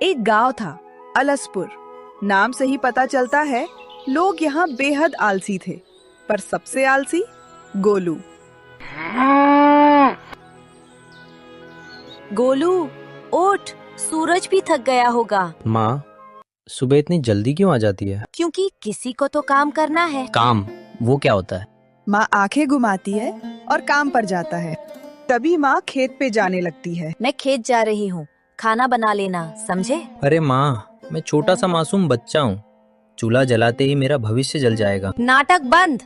एक गांव था, अलसपुर। नाम से ही पता चलता है लोग यहाँ बेहद आलसी थे, पर सबसे आलसी गोलू। गोलू, उठ, सूरज भी थक गया होगा। माँ, सुबह इतनी जल्दी क्यों आ जाती है? क्योंकि किसी को तो काम करना है। काम? वो क्या होता है? माँ आंखें घुमाती है और काम पर जाता है। तभी माँ खेत पे जाने लगती है। मैं खेत जा रही हूँ, खाना बना लेना, समझे? अरे माँ, मैं छोटा सा मासूम बच्चा हूँ। चूल्हा जलाते ही मेरा भविष्य जल जाएगा। नाटक बंद।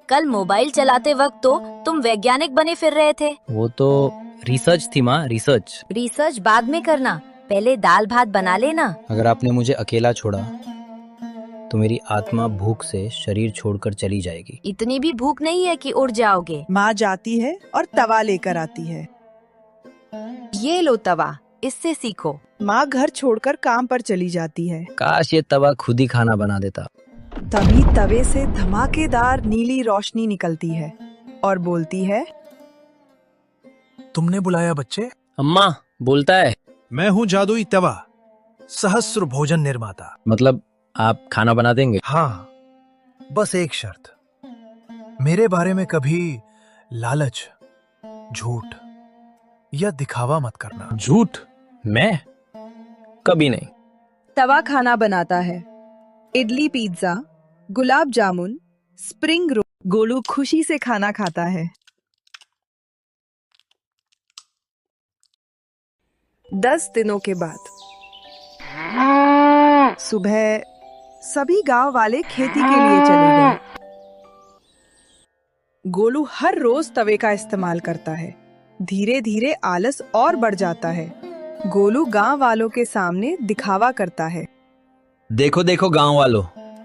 कल मोबाइल चलाते वक्त तो तुम वैज्ञानिक बने फिर रहे थे। वो तो रिसर्च थी माँ, रिसर्च। रिसर्च बाद में करना, पहले दाल भात बना लेना। अगर आपने मुझे अकेला छोड़ा तो मेरी आत्मा भूख से शरीर छोड़कर चली जाएगी। इतनी भी भूख नहीं है कि उड़ जाओगे। माँ जाती है और तवा लेकर आती है। ये लो तवा, इससे सीखो। माँ घर छोड़कर काम पर चली जाती है। काश ये तवा खुद ही खाना बना देता। तभी तवे से धमाकेदार नीली रोशनी निकलती है और बोलती है, तुमने बुलाया बच्चे? अम्मा बोलता है। मैं हूँ जादुई तवा, सहस्र भोजन निर्माता। मतलब आप खाना बना देंगे? हाँ, बस एक शर्त, मेरे बारे में कभी लालच, झूठ या दिखावा मत करना। झूठ? मैं कभी नहीं। तवा खाना बनाता है। Idli, pizza, gulab jamun, spring roll. Golu खुशी से खाना खाता है। 10 दिनों के बाद सुबह सभी गांव वाले खेती के लिए चले गए। गोलू हर रोज तवे का इस्तेमाल करता है। धीरे धीरे आलस और बढ़ जाता है। गोलू गांव वालों के सामने दिखावा करता है। देखो देखो गांव वालों,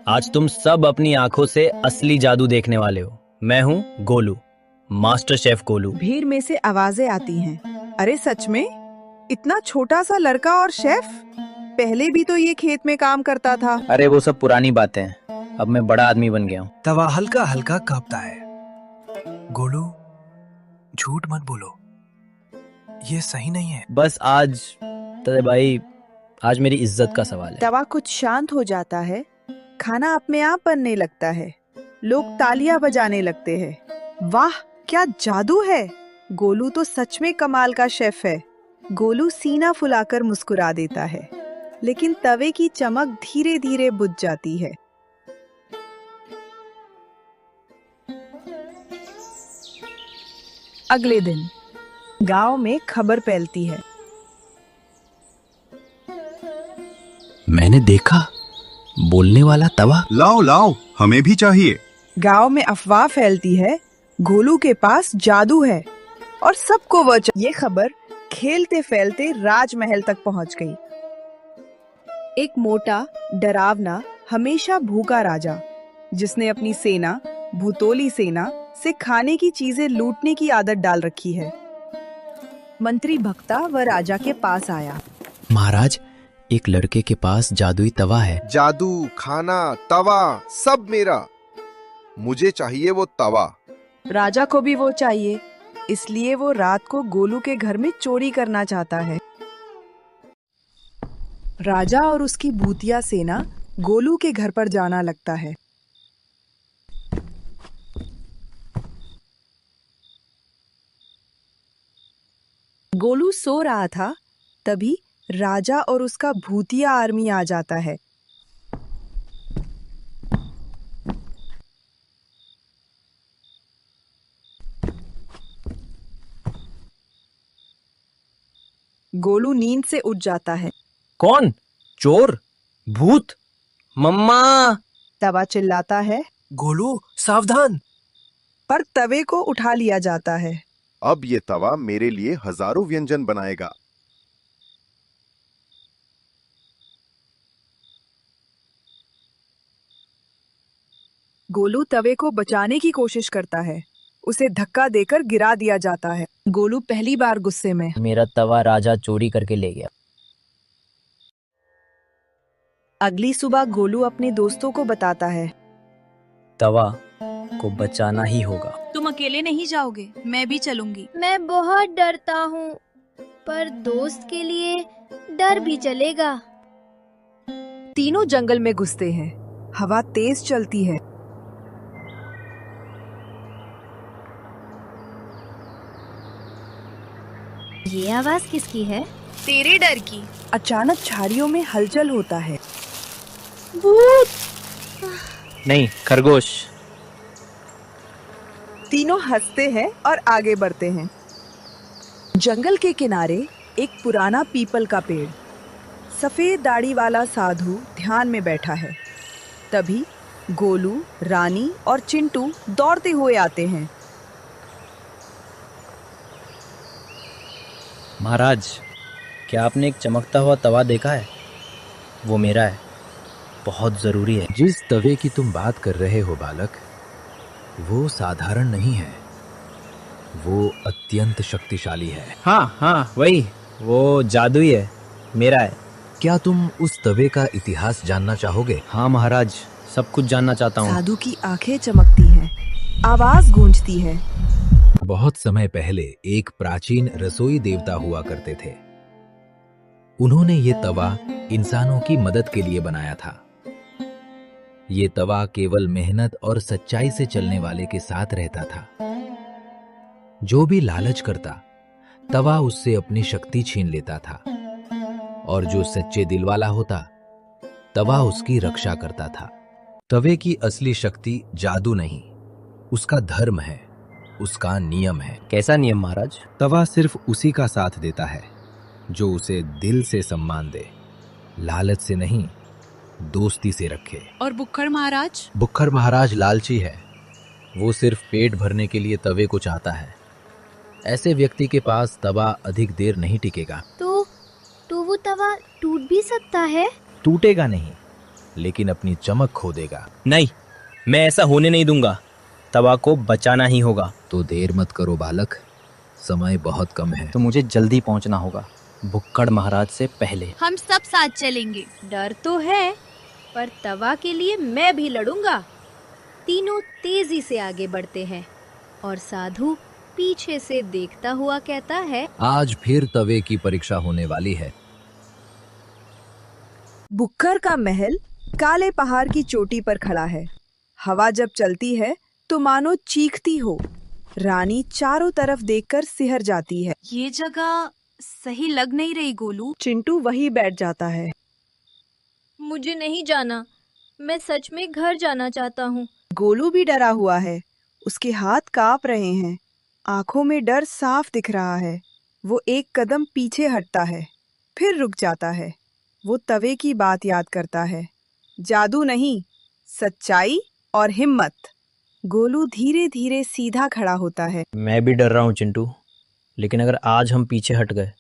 आज तुम सब अपनी आंखों से असली जादू देखने वाले हो। मैं हूँ गोलू, मास्टर शेफ गोलू। भीड़ में से आवाजें आती हैं। अरे सच में? इतना छोटा सा लड़का और शेफ? पहले भी तो ये खेत में काम करता था। अरे वो सब पुरानी बातें हैं, अब मैं बड़ा आदमी बन गया हूँ। तवा हल्का हल्का कांपता है। गोलू, झूठ मत बोलो, ये सही नहीं है। बस आज तरे भाई, आज मेरी इज्जत का सवाल है। तवा कुछ शांत हो जाता है। खाना अपने आप बनने लगता है। लोग तालियां बजाने लगते हैं। वाह, क्या जादू है! गोलू तो सच में कमाल का शेफ है। गोलू सीना फुलाकर मुस्कुरा देता है, लेकिन तवे की चमक धीरे धीरे बुझ जाती है। अगले दिन गांव में खबर फैलती है। मैंने देखा बोलने वाला तवा। लाओ लाओ, हमें भी चाहिए। गांव में अफवाह फैलती है, गोलू के पास जादू है और सबको ये खबर खेलते फैलते राजमहल तक पहुंच गई। एक मोटा, डरावना, हमेशा भूखा राजा, जिसने अपनी सेना, भूतोली सेना से खाने की चीजें लूटने की आदत डाल रखी है। मंत्री भक्ता व राजा के पास आया। महाराज, एक लड़के के पास जादुई तवा है। जादू, खाना, तवा सब मेरा। मुझे चाहिए वो तवा। राजा को भी वो चाहिए, इसलिए वो रात को गोलू के घर में चोरी करना चाहता है। राजा और उसकी भूतिया सेना गोलू के घर पर जाना लगता है। गोलू सो रहा था, तभी राजा और उसका भूतिया आर्मी आ जाता है। गोलू नींद से उठ जाता है। कौन? चोर? भूत? मम्मा! तवा चिल्लाता है, गोलू सावधान। पर तवे को उठा लिया जाता है। अब ये तवा मेरे लिए हजारों व्यंजन बनाएगा। गोलू तवे को बचाने की कोशिश करता है। उसे धक्का देकर गिरा दिया जाता है। गोलू पहली बार गुस्से में। मेरा तवा राजा चोरी करके ले गया। अगली सुबह गोलू अपने दोस्तों को बताता है, तवा को बचाना ही होगा। तुम अकेले नहीं जाओगे, मैं भी चलूंगी। मैं बहुत डरता हूँ। पर दोस्त के लिए डर भी चलेगा। तीनों जंगल में घुसते हैं। हवा तेज चलती है। ये आवाज किसकी है? तेरे डर की। अचानक झाड़ियों में हलचल होता है। भूत! नहीं, खरगोश। तीनों हंसते हैं और आगे बढ़ते हैं। जंगल के किनारे एक पुराना पीपल का पेड़। सफेद दाढ़ी वाला साधु ध्यान में बैठा है। तभी गोलू, रानी और चिंटू दौड़ते हुए आते हैं। महाराज, क्या आपने एक चमकता हुआ तवा देखा है? वो मेरा है, बहुत जरूरी है। जिस तवे की तुम बात कर रहे हो बालक, वो साधारण नहीं है, वो अत्यंत शक्तिशाली है। हाँ, वही, वो जादुई है, मेरा है। क्या तुम उस तवे का इतिहास जानना चाहोगे? हाँ महाराज, सब कुछ जानना चाहता हूँ। साधु की आंखें चमकती हैं, आवाज गूंजती है। बहुत समय पहले एक प्राचीन रसोई देवता हुआ करते थे। उन्होंने ये तवा इंसानों की मदद के लिए बनाया था। ये तवा केवल मेहनत और सच्चाई से चलने वाले के साथ रहता था। जो भी लालच करता, तवा उससे अपनी शक्ति छीन लेता था, और जो सच्चे दिल वाला होता, तवा उसकी रक्षा करता था। तवे की असली शक्ति जादू नहीं, उसका धर्म है, उसका नियम है। कैसा नियम महाराज? तवा सिर्फ उसी का साथ देता है जो उसे दिल से सम्मान दे, लालच से नहीं, दोस्ती से रखे। और बुक्खड़ महाराज? बुक्खड़ महाराज लालची है, वो सिर्फ पेट भरने के लिए तवे को चाहता है। ऐसे व्यक्ति के पास तवा अधिक देर नहीं टिकेगा। तो वो तवा टूट भी सकता है? टूटेगा नहीं, लेकिन अपनी चमक खो देगा। नहीं, मैं ऐसा होने नहीं दूंगा। तवा को बचाना ही होगा। तो देर मत करो बालक, समय बहुत कम है। तो मुझे जल्दी पहुंचना होगा, बुक्कड़ महाराज से पहले। हम सब साथ चलेंगे। डर तो है, पर तवा के लिए मैं भी लड़ूंगा। तीनों तेजी से आगे बढ़ते हैं और साधु पीछे से देखता हुआ कहता है, आज फिर तवे की परीक्षा होने वाली है। बुक्खर का महल काले पहाड़ की चोटी पर खड़ा है। हवा जब चलती है तो मानो चीखती हो। रानी चारों तरफ देखकर सिहर जाती है। ये जगह सही लग नहीं रही गोलू। चिंटू वहीं बैठ जाता है। मुझे नहीं जाना, मैं सच में घर जाना चाहता हूँ। गोलू भी डरा हुआ है, उसके हाथ कांप रहे हैं, आंखों में डर साफ दिख रहा है। वो एक कदम पीछे हटता है, फिर रुक जाता है। वो तवे की बात याद करता है, जादू नहीं, सच्चाई और हिम्मत। गोलू धीरे धीरे सीधा खड़ा होता है। मैं भी डर रहा हूँ चिंटू, लेकिन अगर आज हम पीछे हट गए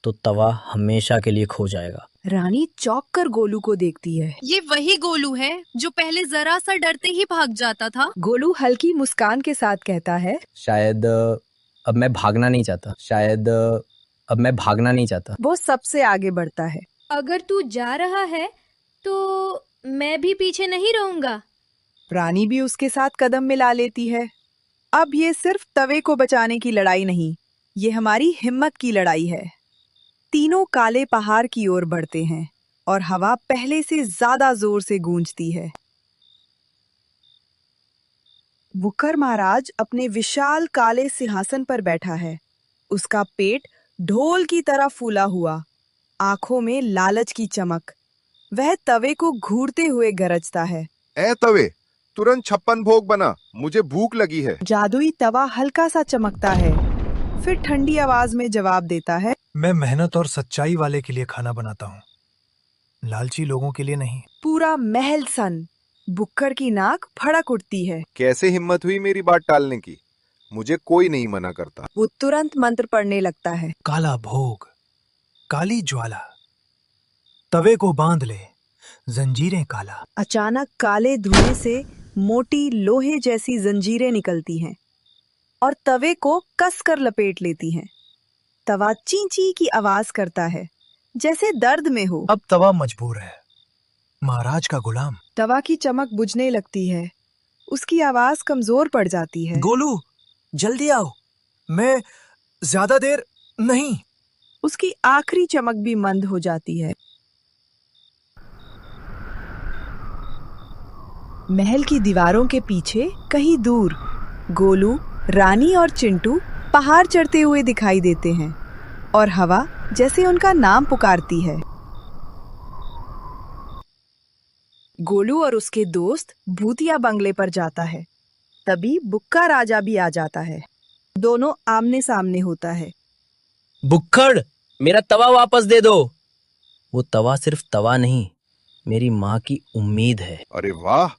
तो तवा हमेशा के लिए खो जाएगा। रानी चौंक कर गोलू को देखती है। ये वही गोलू है जो पहले जरा सा डरते ही भाग जाता था। गोलू हल्की मुस्कान के साथ कहता है, शायद अब मैं भागना नहीं चाहता। वो सबसे आगे बढ़ता है। अगर तू जा रहा है तो मैं भी पीछे नहीं रहूंगा। रानी भी उसके साथ कदम मिला लेती है। अब ये सिर्फ तवे को बचाने की लड़ाई नहीं, ये हमारी हिम्मत की लड़ाई है। तीनों काले पहाड़ की ओर बढ़ते हैं और हवा पहले से ज्यादा जोर से गूंजती है। बुक्खड़ महाराज अपने विशाल काले सिंहासन पर बैठा है। उसका पेट ढोल की तरह फूला हुआ, आंखों में लालच की चमक। वह तवे को घूरते हुए गरजता है, ए तवे, तुरंत 56 भोग बना, मुझे भूख लगी है। जादुई तवा हल्का सा चमकता है, फिर ठंडी आवाज में जवाब देता है, मैं मेहनत और सच्चाई वाले के लिए खाना बनाता हूँ, लालची लोगों के लिए नहीं। पूरा महल सन। बुक्खड़ की नाक फड़क उठती है। कैसे हिम्मत हुई मेरी बात टालने की? मुझे कोई नहीं मना करता। वो तुरंत मंत्र पढ़ने लगता है। काला भोग, काली ज्वाला, तवे को बांध ले, जंजीरें काला। अचानक काले धुएं से मोटी लोहे जैसी जंजीरें निकलती हैं और तवे को कसकर लपेट लेती हैं। तवा ची ची की आवाज करता है, जैसे दर्द में हो। अब तवा मजबूर है, महाराज का गुलाम। तवा की चमक बुझने लगती है, उसकी आवाज कमजोर पड़ जाती है। गोलू, जल्दी आओ, मैं ज्यादा देर नहीं। उसकी आखिरी चमक भी मंद हो जाती है। महल की दीवारों के पीछे कहीं दूर गोलू, रानी और चिंटू पहाड़ चढ़ते हुए दिखाई देते हैं और हवा जैसे उनका नाम पुकारती है। गोलू और उसके दोस्त भूतिया बंगले पर जाता है। तभी बुक्का राजा भी आ जाता है। दोनों आमने सामने होता है। बुक्खड़, मेरा तवा वापस दे दो। वो तवा सिर्फ तवा नहीं, मेरी माँ की उम्मीद है। अरे वाह,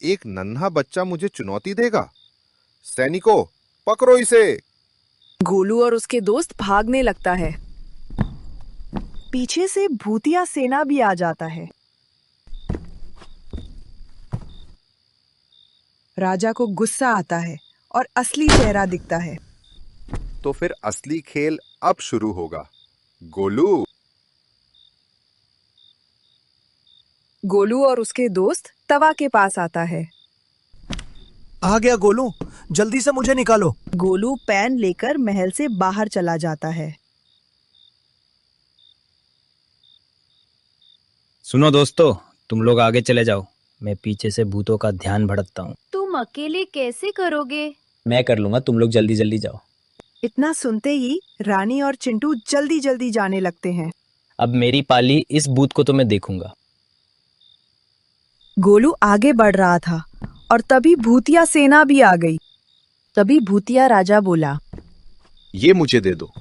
एक नन्हा बच्चा मुझे चुनौती देगा। सैनिकों, पकड़ो इसे। गोलू और उसके दोस्त भागने लगता है। पीछे से भूतिया सेना भी आ जाता है। राजा को गुस्सा आता है और असली चेहरा दिखता है। तो फिर असली खेल अब शुरू होगा। गोलू। गोलू और उसके दोस्त तवा के पास आता है। आ गया गोलू, जल्दी से मुझे निकालो। गोलू पैन लेकर महल से बाहर चला जाता है। सुनो दोस्तों, तुम लोग आगे चले जाओ, मैं पीछे से भूतों का ध्यान भटकता हूँ। तुम अकेले कैसे करोगे? मैं कर लूंगा, तुम लोग जल्दी जल्दी जाओ। इतना सुनते ही रानी और चिंटू जल्दी जल्दी जाने लगते हैं। अब मेरी पाली, इस भूत को तो मैं देखूंगा। गोलू आगे बढ़ रहा था और तभी भूतिया सेना भी आ गई। तभी भूतिया राजा बोला, ये मुझे दे दो,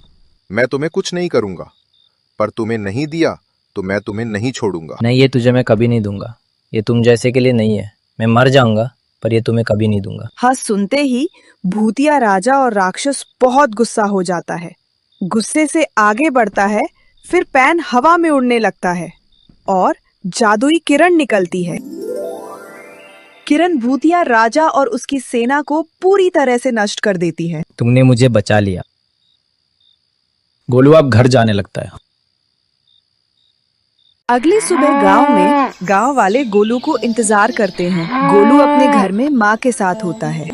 मैं तुम्हें कुछ नहीं करूंगा, पर तुम्हें नहीं दिया तो मैं तुम्हें नहीं छोड़ूंगा। नहीं, ये तुझे मैं कभी नहीं दूंगा। ये तुम जैसे के लिए नहीं है। मैं मर जाऊंगा, पर ये तुम्हें कभी नहीं दूंगा। हाँ, सुनते ही भूतिया राजा और राक्षस बहुत गुस्सा हो जाता है। गुस्से से आगे बढ़ता है, फिर पैन हवा में उड़ने लगता है और जादुई किरण निकलती है। किरण भूतिया राजा और उसकी सेना को पूरी तरह से नष्ट कर देती है। तुमने मुझे बचा लिया। गोलू अब घर जाने लगता है। अगली सुबह गांव में गांव वाले गोलू को इंतजार करते हैं। गोलू अपने घर में माँ के साथ होता है।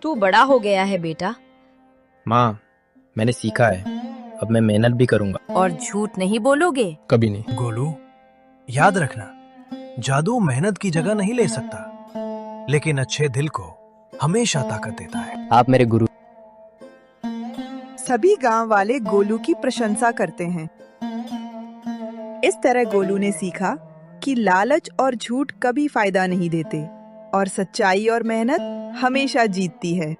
तू बड़ा हो गया है बेटा, माँ, मैंने सीखा है, अब मैं मेहनत भी करूंगा। और झूठ नहीं बोलोगे। कभी नहीं। गोलू, याद रखना, जादू मेहनत की जगह नहीं ले सकता, लेकिन अच्छे दिल को हमेशा ताकत देता है। आप मेरे गुरु। सभी गांव वाले गोलू की प्रशंसा करते हैं। इस तरह गोलू ने सीखा कि लालच और झूठ कभी फायदा नहीं देते और सच्चाई और मेहनत हमेशा जीतती है।